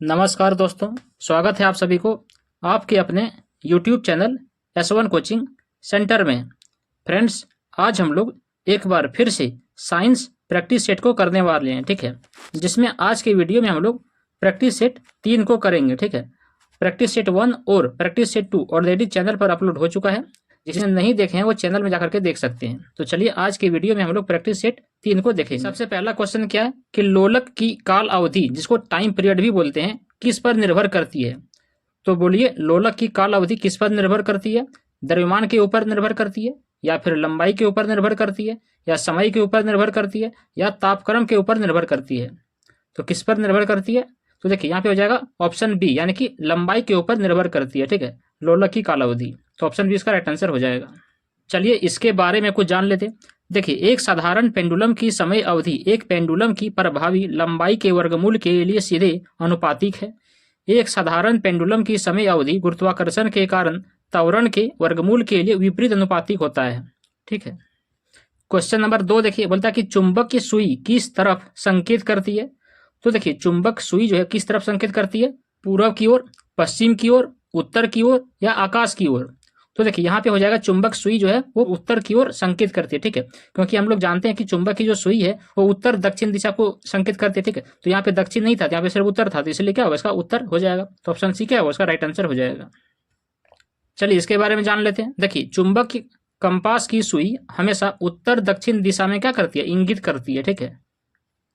नमस्कार दोस्तों, स्वागत है आप सभी को आपके अपने YouTube channel S1 coaching centre में। फ्रेंड्स, आज हम लोग एक बार फिर से साइंस प्रैक्टिस सेट को करने वाले हैं, ठीक है। जिसमें आज के वीडियो में हम लोग प्रैक्टिस सेट 3 को करेंगे, ठीक है। प्रैक्टिस सेट 1 और प्रैक्टिस सेट 2 ऑलरेडी चैनल पर अपलोड हो चुका है। जिसने नहीं देखे हैं वो चैनल में जाकर के देख सकते हैं। तो चलिए आज के वीडियो में हम लोग प्रैक्टिस सेट 3 को देखेंगे। सबसे पहला क्वेश्चन क्या है कि लोलक की काल अवधि, जिसको टाइम पीरियड भी बोलते हैं, किस पर निर्भर करती है। तो बोलिए, लोलक की काल अवधि किस पर निर्भर करती है? द्रव्यमान के ऊपर निर्भर करती है, या फिर लंबाई के ऊपर निर्भर करती है, या समय के ऊपर निर्भर करती है, या तापक्रम के ऊपर निर्भर करती है। तो किस पर निर्भर करती है? तो देखिए यहाँ पे हो जाएगा ऑप्शन बी, यानी कि लंबाई के ऊपर निर्भर करती है, ठीक है, लोलक की काल अवधि। तो ऑप्शन बी इसका राइट आंसर हो जाएगा। चलिए इसके बारे में कुछ जान लेते। देखिए, एक साधारण पेंडुलम की समय अवधि एक पेंडुलम की प्रभावी लंबाई के वर्गमूल के लिए सीधे अनुपातिक है। एक साधारण पेंडुलम की समय अवधि गुरुत्वाकर्षण के कारण त्वरण के वर्गमूल के लिए विपरीत अनुपातिक होता है, ठीक है। क्वेश्चन नंबर 2 देखिए, बोलता है कि चुंबक की सुई किस तरफ संकेत करती है। तो देखिए, चुंबक सुई जो है किस तरफ संकेत करती है? पूर्व की ओर, पश्चिम की ओर, उत्तर की ओर, या आकाश की ओर। तो देखिए यहाँ पे हो जाएगा चुंबक सुई जो है वो उत्तर की ओर संकेत करती है, ठीक है। क्योंकि हम लोग जानते हैं कि चुंबक की जो सुई है वो उत्तर दक्षिण दिशा को संकेत करती है, ठीक है। तो यहाँ पे दक्षिण नहीं था, यहाँ पे सिर्फ उत्तर था, तो इसलिए क्या होगा, इसका उत्तर हो जाएगा। तो ऑप्शन सी क्या है, उसका राइट आंसर हो जाएगा। चलिए इसके बारे में जान लेते हैं। देखिए, चुंबक की कंपास की सुई हमेशा उत्तर दक्षिण दिशा में क्या करती है, इंगित करती है, ठीक है।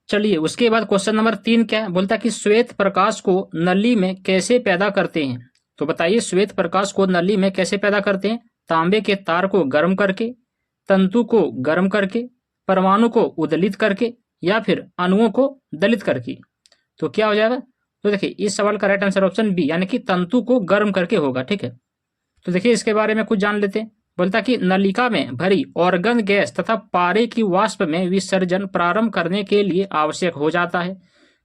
चलिए उसके बाद क्वेश्चन नंबर 3 क्या है, बोलता है कि श्वेत प्रकाश को नली में कैसे पैदा करते हैं। तो बताइए, श्वेत प्रकाश को नली में कैसे पैदा करते हैं? तांबे के तार को गर्म करके, तंतु को गर्म करके, परमाणु को उदलित करके, या फिर अणुओं को दलित करके। तो क्या हो जाएगा? तो देखिए इस सवाल का राइट आंसर ऑप्शन बी, यानी कि तंतु को गर्म करके होगा, ठीक है। तो देखिए इसके बारे में कुछ जान लेते हैं। बोलता कि नलिका में भरी ऑर्गन गैस तथा पारे की वाष्प में विसर्जन प्रारंभ करने के लिए आवश्यक हो जाता है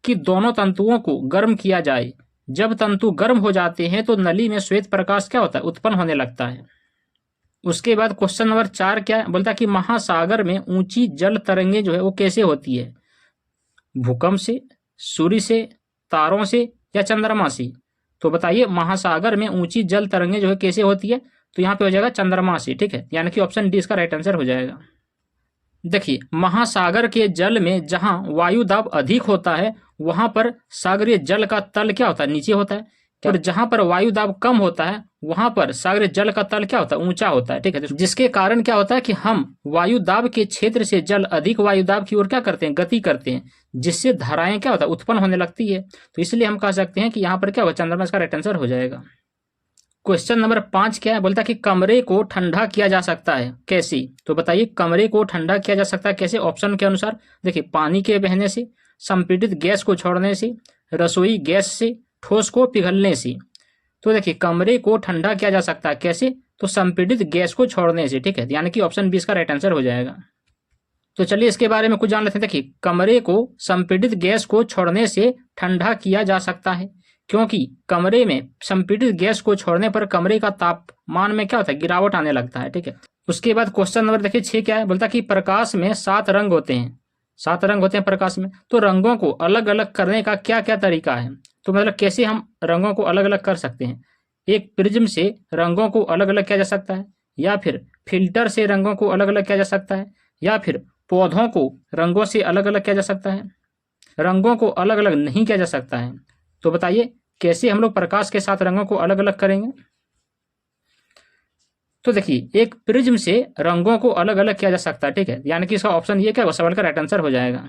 कि दोनों तंतुओं को गर्म किया जाए। जब तंतु गर्म हो जाते हैं तो नली में श्वेत प्रकाश क्या होता है, उत्पन्न होने लगता है। उसके बाद क्वेश्चन नंबर 4 क्या है, बोलता कि महासागर में ऊंची जल तरंगे जो है वो कैसे होती है? भूकंप से, सूर्य से, तारों से, या चंद्रमा से। तो बताइए महासागर में ऊंची जल तरंगे जो है कैसे होती है? तो यहाँ पे हो जाएगा चंद्रमा से, ठीक है, यानी कि ऑप्शन डी इसका राइट आंसर हो जाएगा। देखिए, महासागर के जल में जहां वायु दाब अधिक होता है वहां पर सागरीय जल का तल क्या होता है, नीचे होता है। और जहां पर वायु दाब कम होता है वहां पर सागरीय जल का तल क्या होता है, ऊंचा होता है, ठीक है। जिसके कारण क्या होता है कि हम वायु दाब के क्षेत्र से जल अधिक वायु दाब की ओर क्या करते हैं, गति करते हैं, जिससे धाराएं क्या होता है, उत्पन्न होने लगती है। तो इसलिए हम कह सकते हैं कि यहाँ पर क्या होगा, चंद्रमा इसका राइट आंसर हो जाएगा। क्वेश्चन नंबर 5 क्या है, बोलता है कि कमरे को ठंडा किया जा सकता है कैसे। तो बताइए कमरे को ठंडा किया जा सकता है कैसे, ऑप्शन के अनुसार। देखिए, पानी के बहने से, संपीड़ित गैस को छोड़ने से, रसोई गैस से, ठोस को पिघलने से। तो देखिए कमरे को ठंडा किया जा सकता है कैसे, तो संपीड़ित गैस को छोड़ने से, ठीक है, यानी कि ऑप्शन 20 का राइट आंसर हो जाएगा। तो चलिए इसके बारे में कुछ जान लेते हैं। देखिए, कमरे को संपीड़ित गैस को छोड़ने से ठंडा किया जा सकता है क्योंकि कमरे में संपीड़ित गैस को छोड़ने पर कमरे का तापमान में क्या होता है, गिरावट आने लगता है, ठीक है। उसके बाद क्वेश्चन नंबर देखिए 6 क्या है, बोलता है कि प्रकाश में 7 रंग होते हैं, 7 रंग होते हैं प्रकाश में। तो रंगों को अलग अलग करने का क्या क्या तरीका है? तो मतलब कैसे हम रंगों को अलग अलग कर सकते हैं? एक प्रिज्म से रंगों को अलग अलग किया जा सकता है, या फिर फिल्टर से रंगों को अलग अलग किया जा सकता है, या फिर पौधों को रंगों से अलग अलग किया जा सकता है। रंगों को अलग अलग नहीं किया जा सकता है। तो बताइए कैसे हम लोग प्रकाश के साथ रंगों को अलग अलग करेंगे? तो देखिए, एक प्रिज्म से रंगों को अलग अलग किया जा सकता है, ठीक है, यानी कि इसका ऑप्शन ये क्या है, सवाल का राइट आंसर हो जाएगा।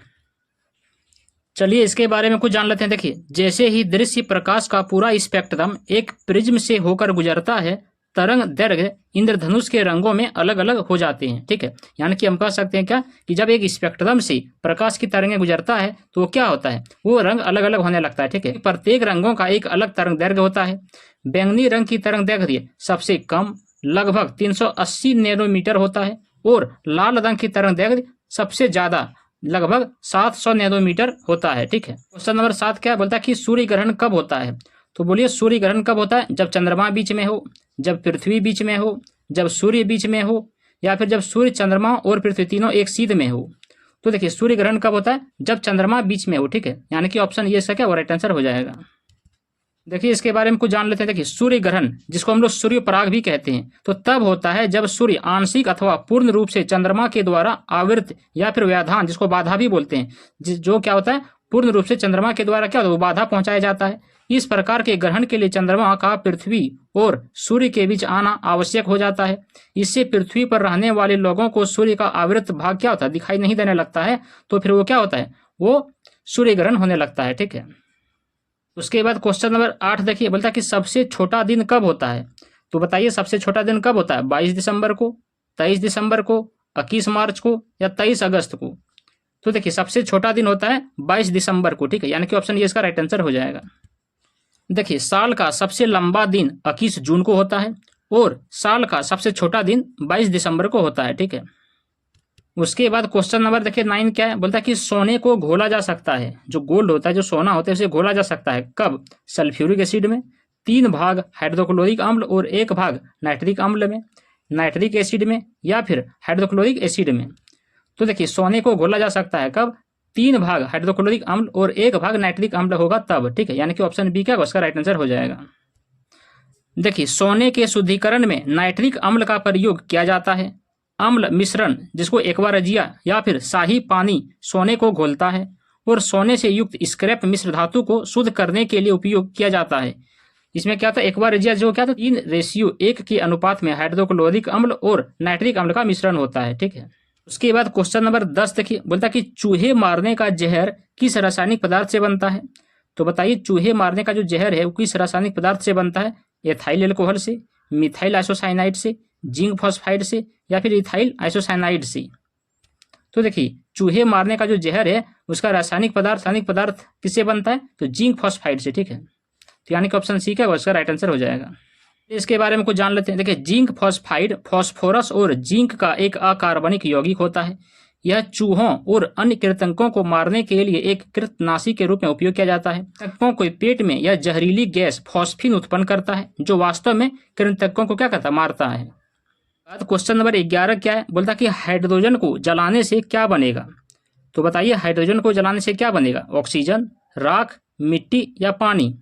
चलिए इसके बारे में कुछ जान लेते हैं। देखिए, जैसे ही दृश्य प्रकाश का पूरा स्पेक्ट्रम एक प्रिज्म से होकर गुजरता है, तरंग दैर्घ्य इंद्रधनुष के रंगों में अलग अलग हो जाते हैं, ठीक है। यानी कि हम कह सकते हैं क्या कि जब एक स्पेक्ट्रम से प्रकाश की तरंगें गुजरता है तो क्या होता है, वो रंग अलग अलग होने लगता है, ठीक है। प्रत्येक रंगों का एक अलग तरंग दैर्घ्य होता है। बैंगनी रंग की तरंग दैर्घ्य सबसे कम लगभग 380 नैनोमीटर होता है, और लाल रंग की तरंग दैर्घ्य सबसे ज्यादा लगभग 700 नैनोमीटर होता है, ठीक है। क्वेश्चन नंबर 7 क्या बोलता है कि सूर्य ग्रहण कब होता है। तो बोलिए सूर्य ग्रहण कब होता है? जब चंद्रमा बीच में हो, जब पृथ्वी बीच में हो, जब सूर्य बीच में हो, या फिर जब सूर्य, चंद्रमा और पृथ्वी तीनों एक सीध में हो। तो देखिए सूर्य ग्रहण कब होता है? जब चंद्रमा बीच में हो, ठीक है, यानी कि ऑप्शन ये इसका क्या राइट आंसर हो जाएगा। देखिए इसके बारे में कुछ जान लेते हैं। देखिए सूर्य ग्रहण, जिसको हम लोग सूर्य पराग भी कहते हैं, तो तब होता है जब सूर्य आंशिक अथवा पूर्ण रूप से चंद्रमा के द्वारा आवृत या फिर व्याधान, जिसको बाधा भी बोलते हैं, जो क्या होता है पूर्ण रूप से चंद्रमा के द्वारा क्या होता है वो बाधा पहुंचाया जाता है। इस प्रकार के ग्रहण के लिए चंद्रमा का पृथ्वी और सूर्य के बीच आना आवश्यक हो जाता है। इससे पृथ्वी पर रहने वाले लोगों को सूर्य का आवृत भाग क्या होता है दिखाई नहीं देने लगता है, तो फिर वो क्या होता है वो सूर्य ग्रहण होने लगता है। ठीक है, उसके बाद क्वेश्चन नंबर 8 देखिए, बोलता है कि सबसे छोटा दिन कब होता है। तो बताइए सबसे छोटा दिन कब होता है, 22 दिसंबर को, 23 दिसंबर को, 21 मार्च को या 23 अगस्त को। तो देखिए सबसे छोटा दिन होता है 22 दिसंबर को। ठीक है, यानी कि ऑप्शन ये इसका राइट आंसर हो जाएगा। देखिए साल का सबसे लंबा दिन 21 जून को होता है और साल का सबसे छोटा दिन 22 दिसंबर को होता है। ठीक है, उसके बाद क्वेश्चन नंबर देखिए 9 क्या है, बोलता है कि सोने को घोला जा सकता है, जो गोल्ड होता है जो सोना होता है उसे घोला जा सकता है कब, सल्फ्यूरिक एसिड में, 3 भाग हाइड्रोक्लोरिक अम्ल और 1 भाग नाइट्रिक अम्ल में, नाइट्रिक एसिड में या फिर हाइड्रोक्लोरिक एसिड में। तो देखिए सोने को घोला जा सकता है कब, 3 भाग हाइड्रोक्लोरिक अम्ल और 1 भाग नाइट्रिक अम्ल होगा तब। ठीक है, यानी कि ऑप्शन बी क्या उसका राइट आंसर हो जाएगा। देखिए सोने के शुद्धिकरण में नाइट्रिक अम्ल का प्रयोग किया जाता है। अम्ल मिश्रण, जिसको एक्वारजिया या फिर शाही पानी, सोने को घोलता है और सोने से युक्त स्क्रैप मिश्र धातु को शुद्ध करने के लिए उपयोग किया जाता है। इसमें क्या था, एक्वारजिया जो क्या था 3:1 के अनुपात में हाइड्रोक्लोरिक अम्ल और नाइट्रिक अम्ल का मिश्रण होता है। ठीक है, उसके बाद क्वेश्चन नंबर 10 देखिए, बोलता है कि चूहे मारने का जहर किस रासायनिक पदार्थ से बनता है। तो बताइए चूहे मारने का जो जहर है वो किस रासायनिक पदार्थ से बनता है, एथाइल एल्कोहल से, मिथाइल आइसोसाइनाइड से, जिंक फॉस्फाइड से या फिर इथाइल आइसोसाइनाइड से। तो देखिए चूहे मारने का जो जहर है उसका रासायनिक पदार्थ किससे बनता है, तो जिंक फॉस्फाइड से। ठीक है, तो यानी कि ऑप्शन सी क्या उसका राइट आंसर हो जाएगा। इसके बारे में कुछ जान लेते हैं। देखिए जिंक फॉस्फाइड फास्फोरस और जिंक का एक अकार्बनिक यौगिक होता है। यह चूहों और अन्य कृंतकों को मारने के लिए एक कृतनाशी के रूप में उपयोग किया जाता है। कृंतकों के पेट में यह जहरीली गैस फॉस्फिन उत्पन्न करता है, जो वास्तव में कृंतकों को क्या करता मारता है। क्वेश्चन नंबर 11 क्या है, बोलता है कि हाइड्रोजन को जलाने से क्या बनेगा। तो बताइए हाइड्रोजन को जलाने से क्या बनेगा, ऑक्सीजन, राख, मिट्टी या पानी।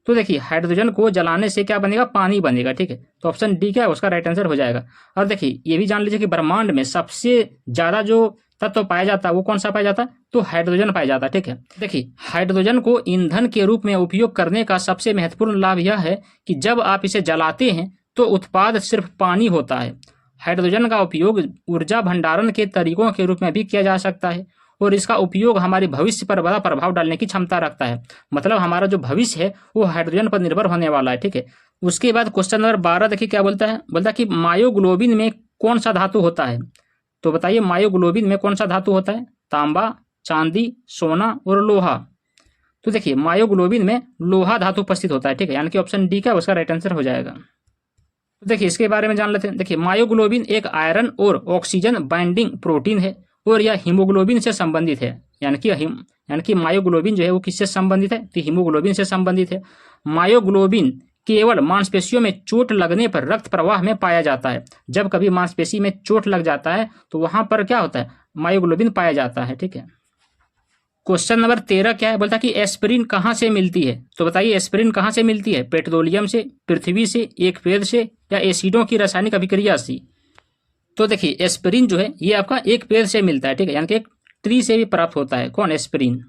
तो देखिए हाइड्रोजन को जलाने से क्या बनेगा, पानी बनेगा। ठीक है, तो ऑप्शन डी क्या है उसका राइट आंसर हो जाएगा। और देखिए ये भी जान लीजिए कि ब्रह्मांड में सबसे ज्यादा जो तत्व पाया जाता है वो कौन सा पाया जाता है, तो हाइड्रोजन पाया जाता है। ठीक है, देखिए हाइड्रोजन को ईंधन के रूप में उपयोग करने का सबसे महत्वपूर्ण लाभ यह है कि जब आप इसे जलाते हैं तो उत्पाद सिर्फ पानी होता है। हाइड्रोजन का उपयोग ऊर्जा भंडारण के तरीकों के रूप में भी किया जा सकता है और इसका उपयोग हमारे भविष्य पर बड़ा प्रभाव डालने की क्षमता रखता है। मतलब हमारा जो भविष्य है वो हाइड्रोजन पर निर्भर होने वाला है। ठीक है, उसके बाद क्वेश्चन नंबर 12 देखिए क्या बोलता है, बोलता है कि मायोग्लोबिन में कौन सा धातु होता है। तो बताइए मायोग्लोबिन में कौन सा धातु होता है, तांबा, चांदी, सोना और लोहा। तो देखिए मायोग्लोबिन में लोहा धातु उपस्थित होता है। ठीक है, यानी कि ऑप्शन डी का उसका राइट आंसर हो जाएगा। तो देखिए इसके बारे में जान लेते हैं। देखिए मायोग्लोबिन एक आयरन और ऑक्सीजन बाइंडिंग प्रोटीन है और यह हीमोग्लोबिन से संबंधित है। यानी कि मायोग्लोबिन जो है वो किससे संबंधित है, तो हीमोग्लोबिन से संबंधित है। मायोग्लोबिन केवल मांसपेशियों में चोट लगने पर रक्त प्रवाह में पाया जाता है। जब कभी मांसपेशी में चोट लग जाता है तो वहां पर क्या होता है, मायोग्लोबिन पाया जाता है। ठीक है, क्वेश्चन नंबर 13 क्या है, बोलता है कि एस्पिरिन कहाँ से मिलती है। तो बताइए एस्पिरिन कहाँ से मिलती है, पेट्रोलियम से, पृथ्वी से, एक पेड़ से या एसिडों की रासायनिक अभिक्रिया से। तो देखिए एस्पिरिन जो है ये आपका एक पेड़ से मिलता है। ठीक है, यानी कि एक ट्री से भी प्राप्त होता है, कौन, एस्पिरिन।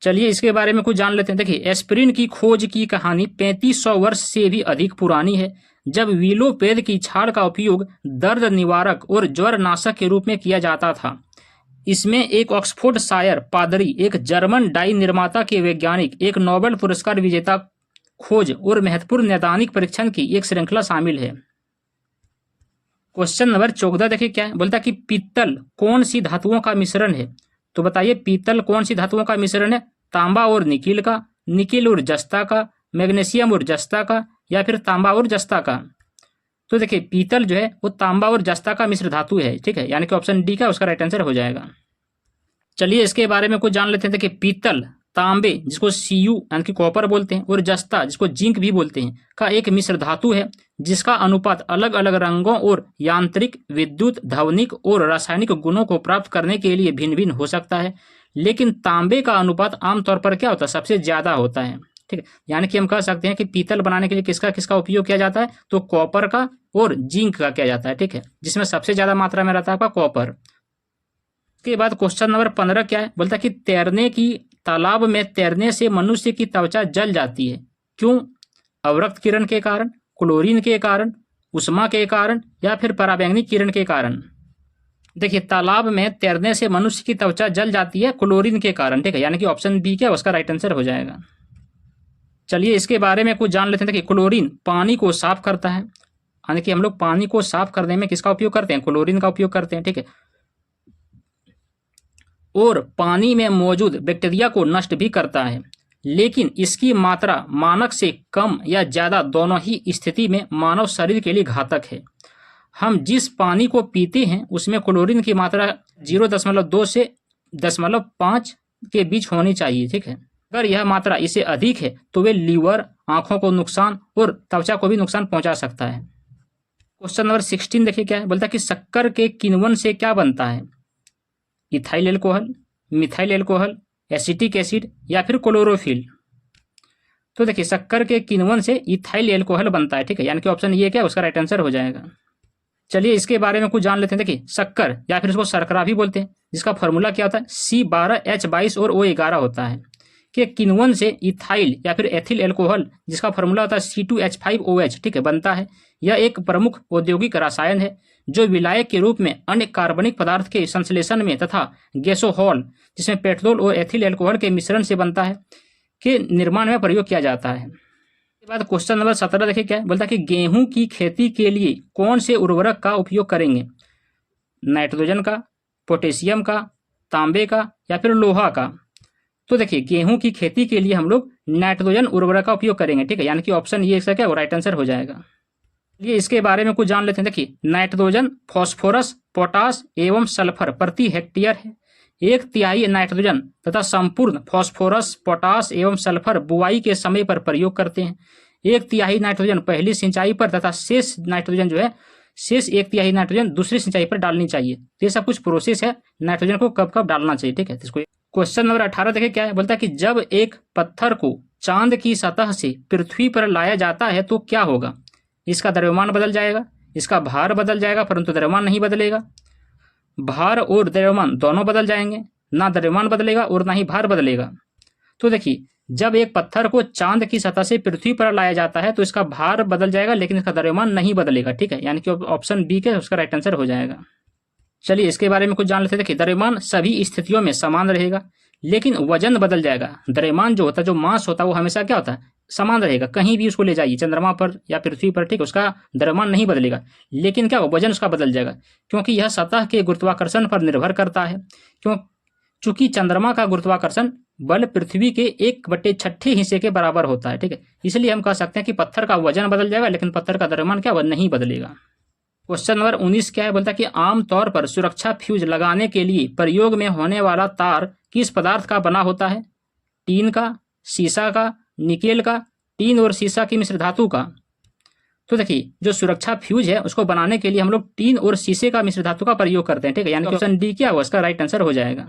चलिए इसके बारे में कुछ जान लेते हैं। देखिए एस्पिरिन की खोज की कहानी 3500 वर्ष से भी अधिक पुरानी है, जब विलो पेड़ की छाल का उपयोग दर्द निवारक और ज्वर नाशक के रूप में किया जाता था। इसमें एक ऑक्सफोर्ड शायर पादरी, एक जर्मन डाई निर्माता के वैज्ञानिक, एक नोबेल पुरस्कार विजेता खोज और महत्वपूर्ण नैदानिक परीक्षण की एक श्रृंखला शामिल है। क्वेश्चन नंबर 14 देखिए क्या है, बोलता है कि पीतल कौन सी धातुओं का मिश्रण है। तो बताइए पीतल कौन सी धातुओं का मिश्रण है, तांबा और निकिल का, निकिल और जस्ता का, मैग्नीशियम और जस्ता का या फिर तांबा और जस्ता का। तो देखिए पीतल जो है वो तांबा और जस्ता का मिश्र धातु है। ठीक है, यानी कि ऑप्शन डी का उसका राइट आंसर हो जाएगा। चलिए इसके बारे में कुछ जान लेते हैं। देखिए पीतल तांबे, जिसको Cu यानी कि कॉपर बोलते हैं, और जस्ता, जिसको जिंक भी बोलते हैं, का एक मिश्र धातु है, जिसका अनुपात अलग अलग रंगों और यांत्रिक, विद्युत, ध्वनिक और रासायनिक गुणों को प्राप्त करने के लिए भिन्न भिन्न हो सकता है। लेकिन तांबे का अनुपात आमतौर पर क्या होता है, सबसे ज्यादा होता है। ठीक है। यानी कि हम कह सकते हैं कि पीतल बनाने के लिए किसका किसका उपयोग किया जाता है, तो कॉपर का और जिंक का किया जाता है, ठीक है, जिसमें सबसे ज्यादा मात्रा में रहता है आपका कॉपर। उसके बाद क्वेश्चन नंबर 15 क्या है, बोलता है कि तालाब में तैरने से मनुष्य की त्वचा जल जाती है, क्यों? अवरक्त किरण के कारण, क्लोरीन के कारण, उष्मा के कारण, या फिर पराबैंगनी किरण के कारण। देखिए, तालाब में तैरने से मनुष्य की त्वचा जल जाती है क्लोरीन के कारण, ठीक है, यानी कि ऑप्शन बी क्या उसका राइट आंसर हो जाएगा। चलिए इसके बारे में कुछ जान लेते हैं। देखिए, क्लोरीन पानी को साफ करता है, यानी कि हम लोग पानी को साफ करने में किसका उपयोग करते हैं, क्लोरीन का उपयोग करते हैं, ठीक है। और पानी में मौजूद बैक्टीरिया को नष्ट भी करता है, लेकिन इसकी मात्रा मानक से कम या ज्यादा दोनों ही स्थिति में मानव शरीर के लिए घातक है। हम जिस पानी को पीते हैं उसमें क्लोरीन की मात्रा 0.2 से 0.5 के बीच होनी चाहिए, ठीक है। अगर यह मात्रा इससे अधिक है तो वे लीवर, आंखों को नुकसान और त्वचा को भी नुकसान पहुंचा सकता है। क्वेश्चन नंबर 16 देखिए क्या है, बोलता है कि शक्कर के किण्वन से क्या बनता है, ethyl alcohol, methyl alcohol, acetic acid, या फिर क्लोरोफिल। तो देखिए, शक्कर के किण्वन से इथाइल एल्कोहल बनता है, ठीक है, यानी कि ऑप्शन ये क्या उसका राइट आंसर हो जाएगा। चलिए इसके बारे में कुछ जान लेते हैं। देखिए, शक्कर या फिर इसको शर्करा भी बोलते हैं, जिसका फॉर्मूला क्या होता है, C12H22 और O11 होता है, कि किण्वन से इथाइल या फिर एथिल एल्कोहल, जिसका फॉर्मूला होता है C2H5OH, ठीक है, बनता है। यह एक प्रमुख औद्योगिक रसायन है जो विलायक के रूप में अन्य कार्बनिक पदार्थ के संश्लेषण में तथा गैसोहॉल, जिसमें पेट्रोल और एथिल एल्कोहल के मिश्रण से बनता है, के निर्माण में प्रयोग किया जाता है। इसके बाद क्वेश्चन नंबर 17 देखिए क्या है, बोलता है कि गेहूं की खेती के लिए कौन से उर्वरक का उपयोग करेंगे, नाइट्रोजन का, पोटेशियम का, तांबे का, या फिर लोहा का। तो देखिए, गेहूं की खेती के लिए हम लोग नाइट्रोजन उर्वरक का उपयोग करेंगे, ठीक है, यानी कि ऑप्शन ये क्या है राइट आंसर हो जाएगा। ये इसके बारे में कुछ जान लेते हैं। देखिए, नाइट्रोजन, फॉस्फोरस, पोटास एवं सल्फर प्रति हेक्टेयर है। 1/3 नाइट्रोजन तथा संपूर्ण फॉस्फोरस, पोटास एवं सल्फर बुआई के समय पर प्रयोग करते हैं। 1/3 नाइट्रोजन पहली सिंचाई पर तथा शेष नाइट्रोजन जो है, शेष 1/3 नाइट्रोजन दूसरी सिंचाई पर डालनी चाहिए। तो ये सब कुछ प्रोसेस है, नाइट्रोजन को कब कब डालना चाहिए, ठीक है। इसको क्वेश्चन नंबर 18 देखिए क्या है, बोलता है कि जब एक पत्थर को चांद की सतह से पृथ्वी पर लाया जाता है तो क्या होगा, इसका द्रव्यमान बदल जाएगा, इसका भार बदल जाएगा, परंतु द्रव्यमान नहीं बदलेगा। भार और द्रव्यमान दोनों बदल जाएंगे, ना द्रव्यमान बदलेगा और ना ही भार बदलेगा। तो देखिए, जब एक पत्थर को चांद की सतह से पृथ्वी पर लाया जाता है तो इसका भार बदल जाएगा, लेकिन इसका द्रव्यमान नहीं बदलेगा, ठीक है, यानी कि ऑप्शन बी के उसका राइट आंसर हो जाएगा। चलिए इसके बारे में कुछ जान लेते हैं। देखिए, द्रव्यमान सभी स्थितियों में समान रहेगा, लेकिन वजन बदल जाएगा। द्रव्यमान जो होता है, जो मास होता है, वो हमेशा क्या होता है, समान रहेगा। कहीं भी उसको ले जाइए, चंद्रमा पर या पृथ्वी पर, ठीक, उसका द्रव्यमान नहीं बदलेगा, लेकिन क्या वजन उसका बदल जाएगा, क्योंकि यह सतह के गुरुत्वाकर्षण पर निर्भर करता है। चूंकि चंद्रमा का गुरुत्वाकर्षण बल पृथ्वी के 1/6 हिस्से के बराबर होता है, ठीक है, इसलिए हम कह सकते हैं कि पत्थर का वजन बदल जाएगा, लेकिन पत्थर का द्रव्यमान क्या नहीं बदलेगा। क्वेश्चन नंबर 19 क्या है, बोलता है कि आमतौर पर सुरक्षा फ्यूज लगाने के लिए प्रयोग में होने वाला तार किस पदार्थ का बना होता है, टीन का, शीशा का, निकेल का, टीन और शीशा की मिश्र धातु का। तो देखिए, जो सुरक्षा फ्यूज है उसको बनाने के लिए हम लोग टीन और शीशे का मिश्र धातु का प्रयोग करते हैं, ठीक है, यानी कि ऑप्शन डी क्या हुआ इसका राइट आंसर हो जाएगा।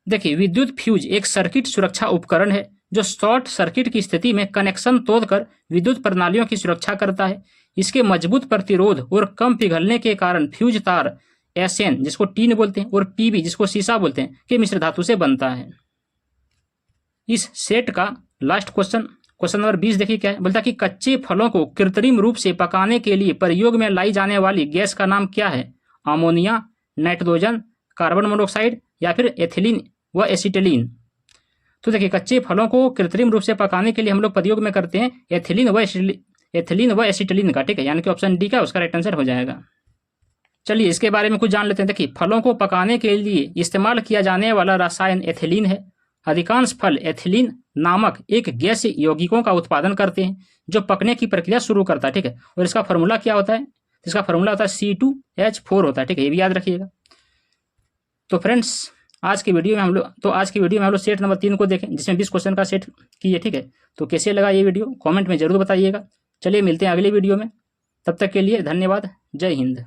देखिए, विद्युत फ्यूज एक सर्किट सुरक्षा उपकरण है जो शॉर्ट सर्किट की स्थिति में कनेक्शन तोड़कर विद्युत प्रणालियों की सुरक्षा करता है। इसके मजबूत प्रतिरोध और कम पिघलने के कारण फ्यूज तार SN, जिसको टीन बोलते हैं, और PB, जिसको शीशा बोलते हैं, के मिश्र धातु से बनता है। इस सेट का लास्ट क्वेश्चन नंबर 20 देखिए क्या है, बोलता है कि कच्चे फलों को कृत्रिम रूप से पकाने के लिए प्रयोग में लाई जाने वाली गैस का नाम क्या है, अमोनिया, नाइट्रोजन, कार्बन मोनोऑक्साइड, या फिर एथिलीन व एसिटिलीन। तो देखिए, कच्चे फलों को कृत्रिम रूप से पकाने के लिए हम लोग प्रयोग में करते हैं एथिलीन व एसिटिलीन का, ठीक है, यानी कि ऑप्शन डी का उसका राइट आंसर हो जाएगा। चलिए इसके बारे में कुछ जान लेते हैं। देखिए, फलों को पकाने के लिए इस्तेमाल किया जाने वाला रसायन एथिलीन है। अधिकांश फल एथिलीन नामक एक गैस यौगिकों का उत्पादन करते हैं जो पकने की प्रक्रिया शुरू करता है, ठीक है, और इसका फॉर्मूला क्या होता है, इसका फॉर्मूला होता है C2H4 होता है, ठीक है, ये भी याद रखिएगा। तो फ्रेंड्स, आज की वीडियो में हम लोग सेट नंबर 3 को देखें, जिसमें 20 क्वेश्चन का सेट किए, ठीक है। तो कैसे लगा ये वीडियो कमेंट में जरूर बताइएगा। चलिए मिलते हैं अगली वीडियो में, तब तक के लिए धन्यवाद, जय हिंद।